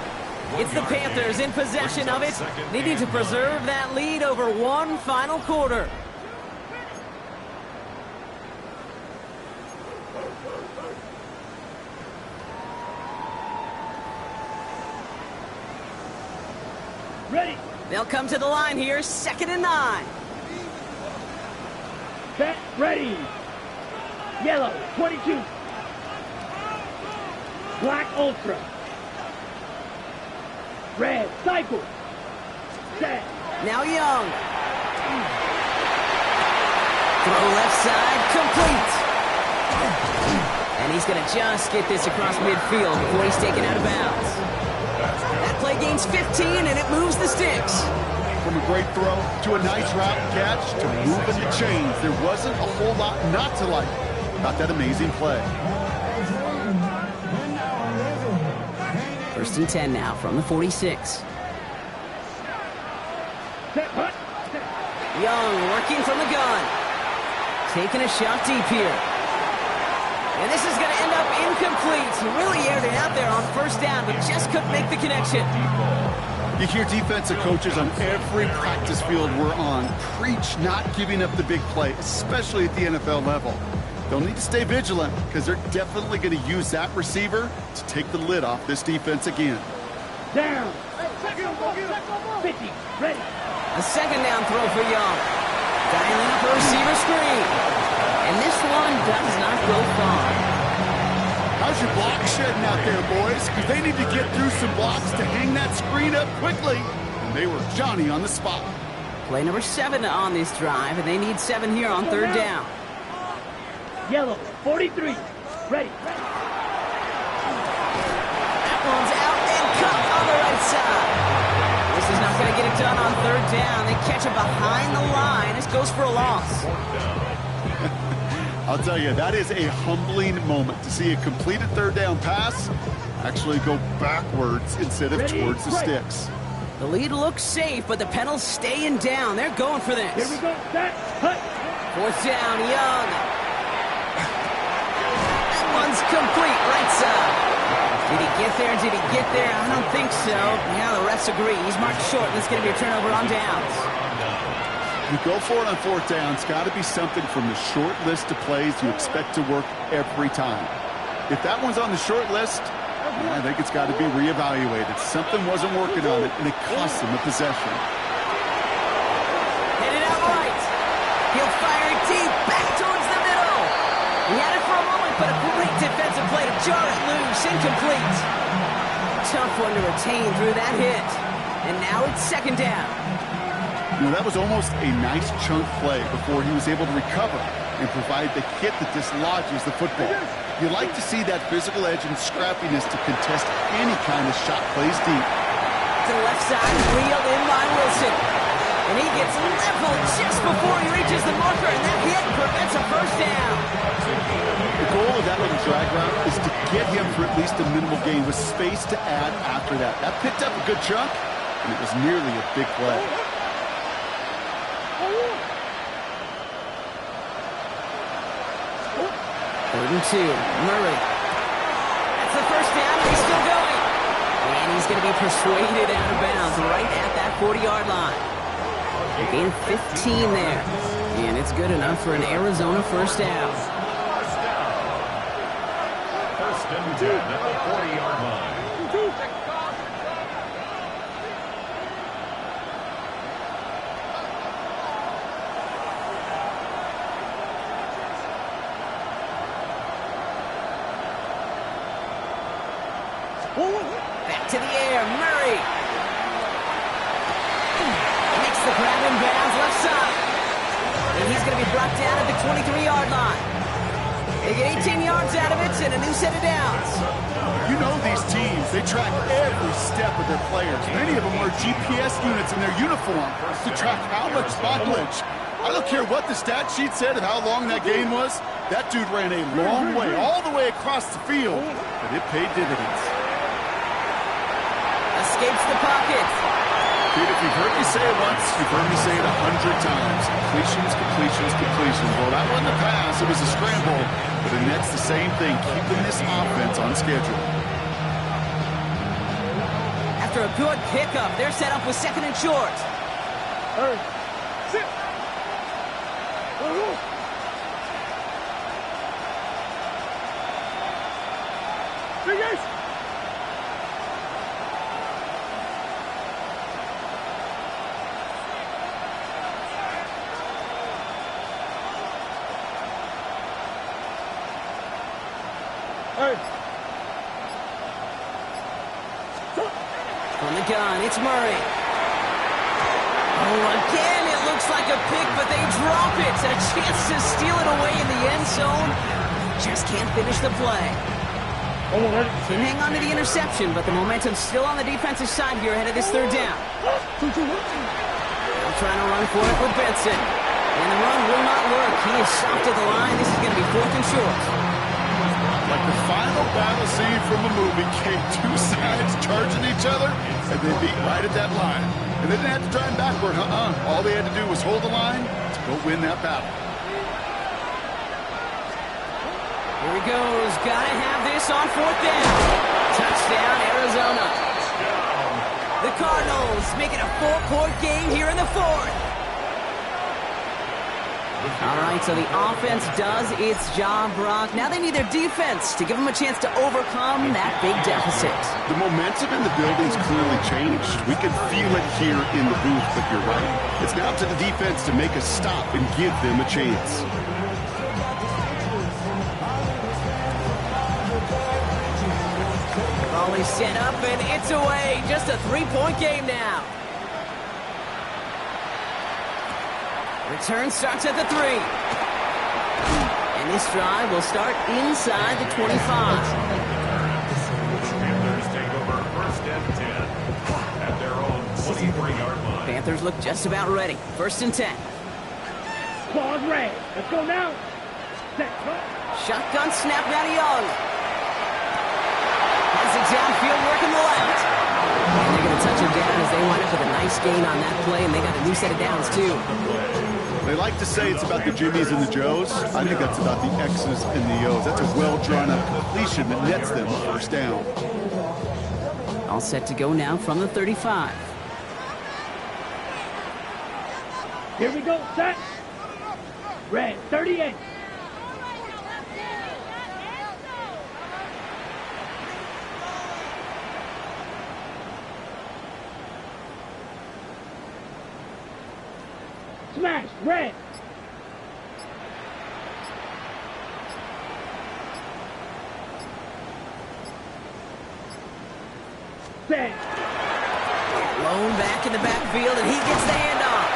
It's the Panthers in possession of it, needing to preserve that lead over one final quarter. Ready. They'll come to the line here, 2nd and 9. Set, ready. Yellow, 22. Black Ultra. Red, cycle. Set. Now Young. Throw left side, complete. And he's going to just get this across midfield before he's taken out of bounds. That play gains 15, and it moves the sticks. From a great throw to a nice route catch to moving the chains, there wasn't a whole lot not to like about that amazing play. 1st and 10 now from the 46. Young working from the gun. Taking a shot deep here. And this is going to end up incomplete. He really aired it out there on 1st down, but just couldn't make the connection. You hear defensive coaches on every practice field we're on preach not giving up the big play, especially at the NFL level. They'll need to stay vigilant because they're definitely going to use that receiver to take the lid off this defense again. Down. 50. Ready. A 2nd down throw for Young. Dialing up a receiver screen. And this one does not go far. How's your block shedding out there, boys? Because they need to get through some blocks to hang that screen up quickly. And they were Johnny on the spot. Play number 7 on this drive, and they need 7 here on third down. Yellow, 43. Ready. That one's out and cut on the right side. This is not going to get it done on third down. They catch it behind the line. This goes for a loss. I'll tell you, that is a humbling moment to see a completed third down pass actually go backwards instead of towards the sticks. The lead looks safe, but the Penals staying down. They're going for this. Here we go. Set. Cut. Fourth down, Young. That one's complete, right side. Did he get there? Did he get there? I don't think so. Now the refs agree. He's marked short, and it's going to be a turnover on downs. You go for it on fourth down. It's got to be something from the short list of plays you expect to work every time. If that one's on the short list, I think it's got to be reevaluated. Something wasn't working on it, and it cost him a possession. Hit it out right. He'll fire it deep, back towards the middle. He had it for a moment, but a great defensive play to jar it loose. Incomplete. Tough one to retain through that hit. And now it's second down. You know, that was almost a nice chunk play before he was able to recover and provide the hit that dislodges the football. You like to see that physical edge and scrappiness to contest any kind of shot plays deep. To the left side, wheeled in by Wilson. And he gets leveled just before he reaches the marker, and that hit prevents a first down. The goal of that little drag route is to get him for at least a minimal gain with space to add after that. That picked up a good chunk, and it was nearly a big play. Third and 2, Murray. That's the first down, and he's still going. And he's going to be persuaded out of bounds right at that 40-yard line. Gain 15 there. And it's good enough for an Arizona first down. First and 10 at the 40-yard line. Back to the air, Murray. Makes the grab in bounds, left side. And he's going to be brought down at the 23-yard line. They get 18 yards out of it and a new set of downs. You know these teams, they track every step of their players. Many of them wear GPS units in their uniform to track how much mileage. I don't care what the stat sheet said of how long that game was. That dude ran a long way, all the way across the field, but it paid dividends. Escapes the pocket. Dude, if you've heard me say it once, you've heard me say it 100 times. Completions, completions, completions. Well, that wasn't a pass. It was a scramble. But the Nets, the same thing, keeping this offense on schedule. After a good pickup, they're set up with second and short. Sit. Fingers. From the gun, it's Murray. Oh, again, it looks like a pick, but they drop it. A chance to steal it away in the end zone. Just can't finish the play. Can hang on to the interception, but the momentum's still on the defensive side here ahead of this third down. Now trying to run for it with Benson. And the run will not work. He is stopped at the line. This is going to be fourth and short. Like the final battle scene from a movie, came two sides charging each other, and they beat right at that line. And they didn't have to drive backward, All they had to do was hold the line to go win that battle. Here he goes. Gotta have this on fourth down. Touchdown, Arizona. The Cardinals make it a 4-point game here in the fourth. All right, so the offense does its job, Brock. Now they need their defense to give them a chance to overcome that big deficit. The momentum in the building's clearly changed. We can feel it here in the booth, but you're right. It's now to the defense to make a stop and give them a chance. Volley set up, and it's away. Just a 3-point game now. Return starts at the 3. And this drive will start inside the 25. Panthers take over first and 10 at their own 23-yard line. Panthers look just about ready. First and 10. Claws red. Let's go now. Set. Shotgun snap now to Young. Has it downfield working the left. And they're going to touch him down as they wind up with a nice gain on that play, and they got a new set of downs, too. They like to say it's about the Jimmies and the Joes. I think that's about the X's and the O's. That's a well-drawn-up completion that nets them first down. All set to go now from the 35. Here we go. Set. Red. 38. Smash. Red. Set. Lone back in the backfield, and he gets the handoff.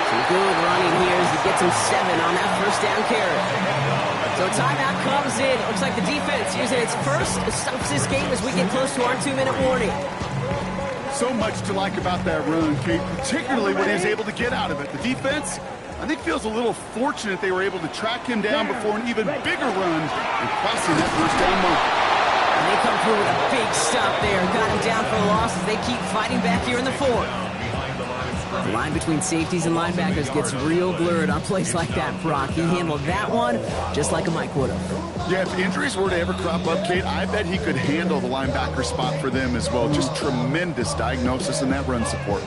Some good running here as he gets him 7 on that first down carry. So a timeout comes in. Looks like the defense using its first stops this game as we get close to our 2-minute warning. So much to like about that run, Kate, particularly when he was able to get out of it. The defense, I think, feels a little fortunate they were able to track him down before an even bigger run and crossing that first down mark. And they come through with a big stop there. Got him down for a loss as they keep fighting back here in the 4th. The line between safeties and linebackers gets real blurred on plays like that, Brock. He handled that one just like a Mike would have. Yeah, if injuries were to ever crop up, Kate, I bet he could handle the linebacker spot for them as well. Just tremendous diagnosis in that run support.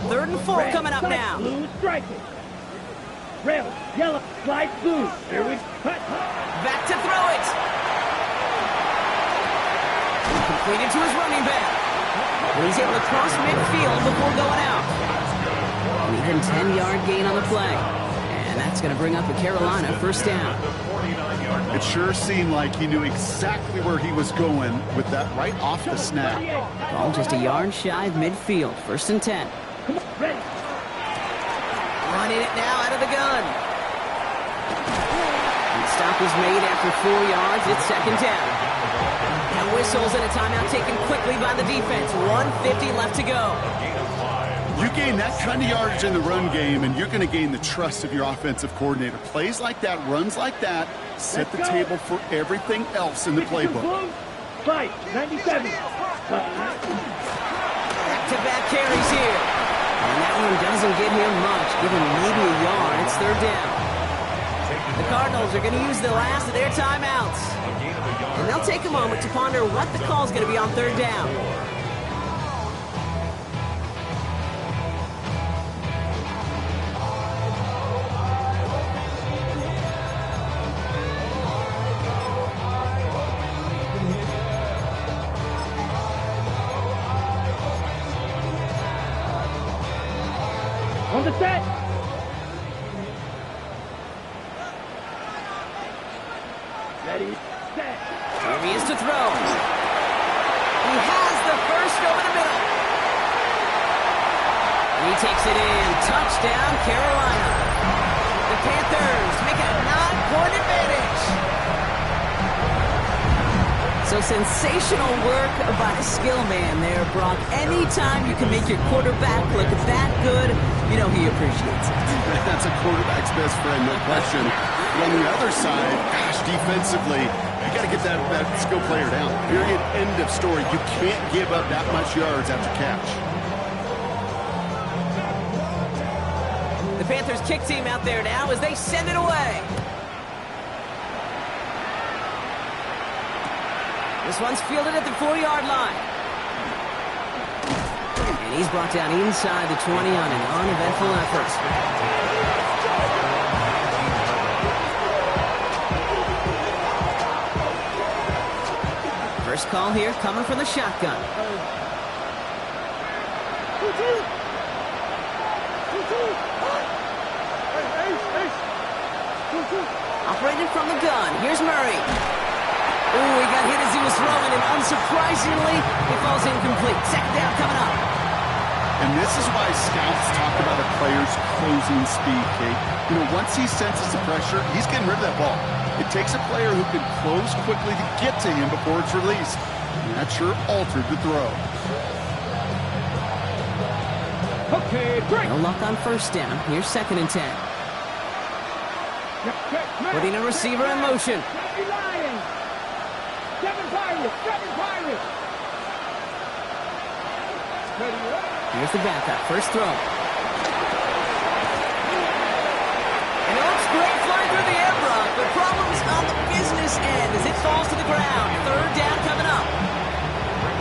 Third and 4 coming up now. Blue striking. Red, yellow, light blue. Here we cut. Back to throw it. Completed to his running back. He's able to cross midfield before going out. An even 10-yard gain on the play. And that's going to bring up a Carolina first down. It sure seemed like he knew exactly where he was going with that right off the snap. Ball just a yard shy of midfield. First and 10. Come on, ready. Running it now out of the gun. The stop was made after 4 yards. It's second down. Now whistles and a timeout taken quickly by the defense. 1:50 left to go. You gain that kind of yardage in the run game, and you're going to gain the trust of your offensive coordinator. Plays like that, runs like that, set the table for everything else in the playbook. Fight, 97. Back-to-back carries here. And that one doesn't get him much. Give him maybe a yard. It's third down. The Cardinals are going to use the last of their timeouts. And they'll take a moment to ponder what the call is going to be on third down. On the set. Ready, set. Here he is to throw. He has the first over the middle. He takes it in. Touchdown, Carolina. The Panthers make it a 9-point advantage. So sensational work by a skill man there, Brock. Anytime you can make your quarterback look that good, you know he appreciates it. That's a quarterback's best friend, no question. But on the other side, gosh, defensively, you got to get that skill player down. Period. End of story. You can't give up that much yards after catch. The Panthers kick team out there now as they send it away. This one's fielded at the 4-yard line. And he's brought down inside the 20 on an uneventful effort. First call here coming from the shotgun. Operating from the gun. Here's Murray. Ooh, he got hit as he was throwing, and unsurprisingly, he falls incomplete. Second down coming up. And this is why scouts talk about a player's closing speed, Kate. You know, once he senses the pressure, he's getting rid of that ball. It takes a player who can close quickly to get to him before it's released. And that sure altered the throw. Okay, break. No luck on first down. Here's 2nd and 10. Putting a receiver in motion. 7 Lions. 7 Pirates. 7 Pirates. Here's the backup. First throw. And it looks great flying through the air, Brock, but problems on the business end as it falls to the ground. 3rd down coming up.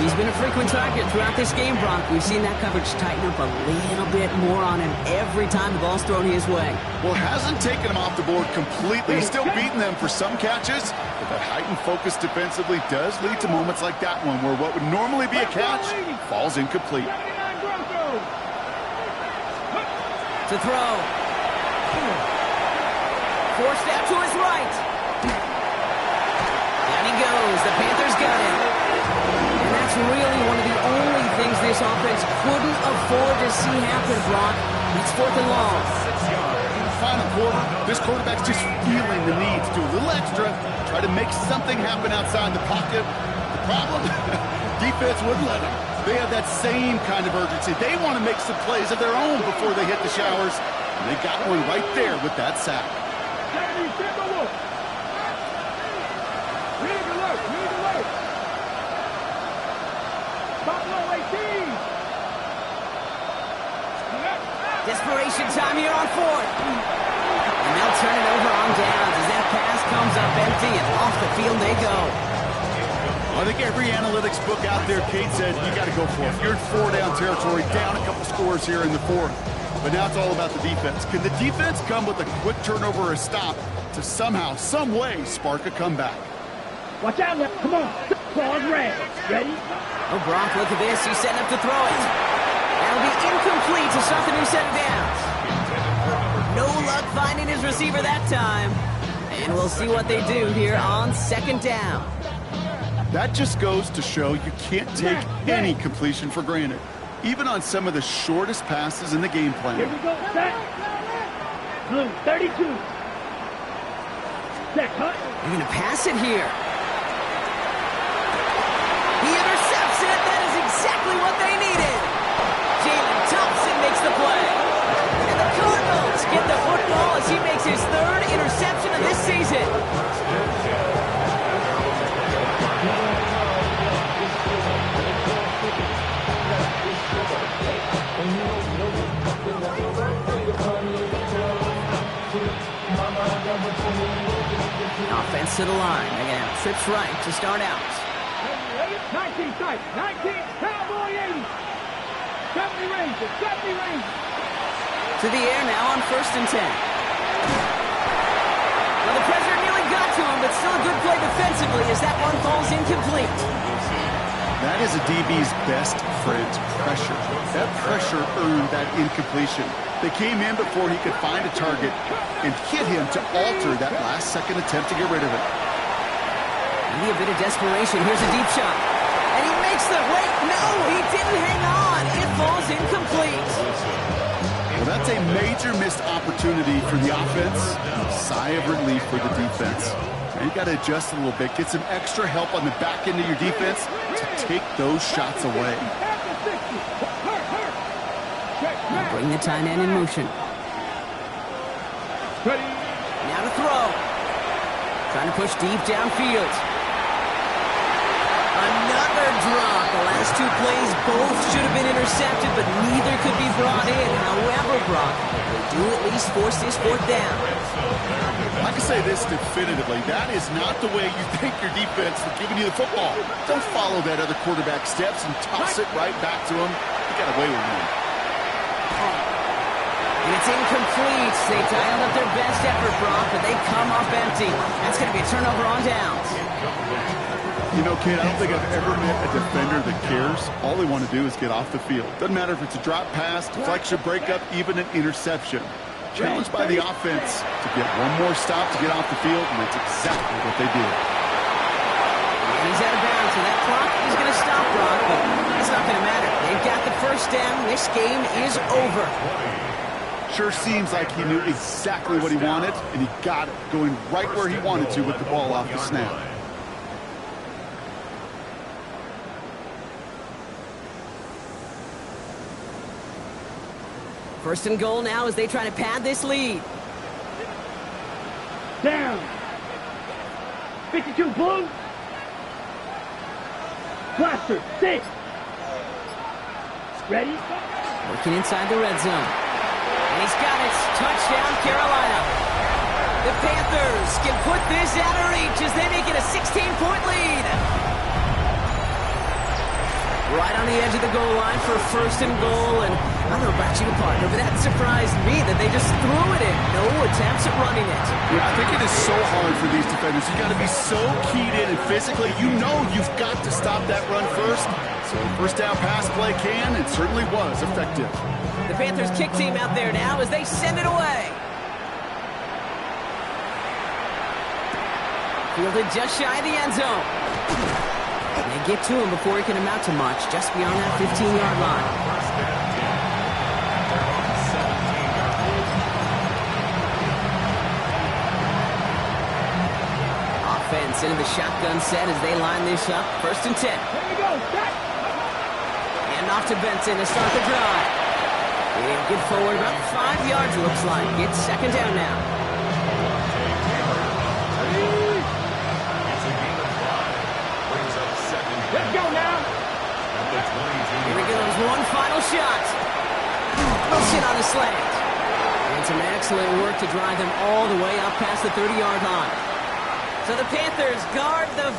He's been a frequent target throughout this game, Brock. We've seen that coverage tighten up a little bit more on him every time the ball's thrown his way. Well, hasn't taken him off the board completely. He's still beating them for some catches, but that heightened focus defensively does lead to moments like that one where what would normally be a catch falls incomplete. To throw. Forced out to his right. Down he goes. The Panthers got him. And that's really one of the only things this offense couldn't afford to see happen, Brock. It's 4th and long. In the final quarter, this quarterback's just feeling the need to do a little extra, try to make something happen outside the pocket. The problem? Defense wouldn't let him. They have that same kind of urgency. They want to make some plays of their own before they hit the showers. And they got one right there with that sack. Desperation time here on 4th. And they'll turn it over on downs as that pass comes up empty and off the field they go. I think every analytics book out there, Kate said, you got to go for it. You're in 4-down territory, down a couple scores here in the 4th. But now it's all about the defense. Can the defense come with a quick turnover or a stop to somehow, some way, spark a comeback? Watch out, left. Come on. Claws red. Ready? Oh, Brock, look at this. He's setting up to throw it. That'll be incomplete to something who set it down. No luck finding his receiver that time. And we'll see what they do here on 2nd down. That just goes to show you can't take any completion for granted, even on some of the shortest passes in the game plan. Here we go. Set. Blue, 32. Set, cut. They're going to pass it here. He intercepts it. That is exactly what they needed. Jalen Thompson makes the play. And the Cardinals get the football as he makes his 3rd interception of this season. Offense to the line. Again, trips right to start out. 19 sight. 19 Cowboy 80. 70 range. 70 range. To the air now on 1st and 10. Well, the pressure nearly got to him, but still a good play defensively as that one falls incomplete. That is a DB's best friend, pressure. That pressure earned that incompletion. They came in before he could find a target and hit him to alter that last-second attempt to get rid of it. Maybe a bit of desperation. Here's a deep shot. And he makes the... Wait, no, he didn't hang on. It falls incomplete. Well, that's a major missed opportunity for the offense. Sigh of relief for the defense. Now you got to adjust a little bit. Get some extra help on the back end of your defense to take those shots away. Bring the tight end in motion. Ready. Now to throw. Trying to push deep downfield. Another drop. The last 2 plays both should have been intercepted, but neither could be brought in. However, Brock, they do at least force this 4th down. I can say this definitively. That is not the way you thank your defense for giving you the football. Don't follow that other quarterback steps and toss it right back to him. You got away with one. And it's incomplete. They dialed up their best effort, Brock, but they come up empty. That's going to be a turnover on downs. You know, kid, I don't think I've ever met a defender that cares. All they want to do is get off the field. Doesn't matter if it's a drop pass, deflection, breakup, even an interception. Challenged by the offense to get one more stop to get off the field, and that's exactly what they did. And he's out of bounds, so that clock is going to stop, Ron, but it's not going to matter. They've got the first down. This game is over. Sure seems like he knew exactly what he wanted, and he got it, going right where he wanted to with the ball off the snap. First and goal now as they try to pad this lead. Down. 52 blue. Blaster, 6. Ready? Working inside the red zone. And he's got it. Touchdown, Carolina. The Panthers can put this out of reach as they make it a 16-point lead. Right on the edge of the goal line for first and goal. And I don't know about you, partner, but that surprised me that they just threw it in. No attempts at running it. Yeah, I think it is so hard for these defenders. You got to be so keyed in, and physically, you know you've got to stop that run first. So first down pass play can, and certainly was effective. The Panthers kick team out there now as they send it away. Fielded just shy of the end zone. And they get to him before he can amount to much, just beyond that 15-yard line. Offense into the shotgun set as they line this up. First and 10. Here we go. Set. And off to Benson to start the drive. And get forward about 5 yards, looks like. It's second down now. Let's go now. Here we go. There's one final shot. Wilson on the slant. And some excellent work to drive them all the way up past the 30-yard line. So the Panthers guard the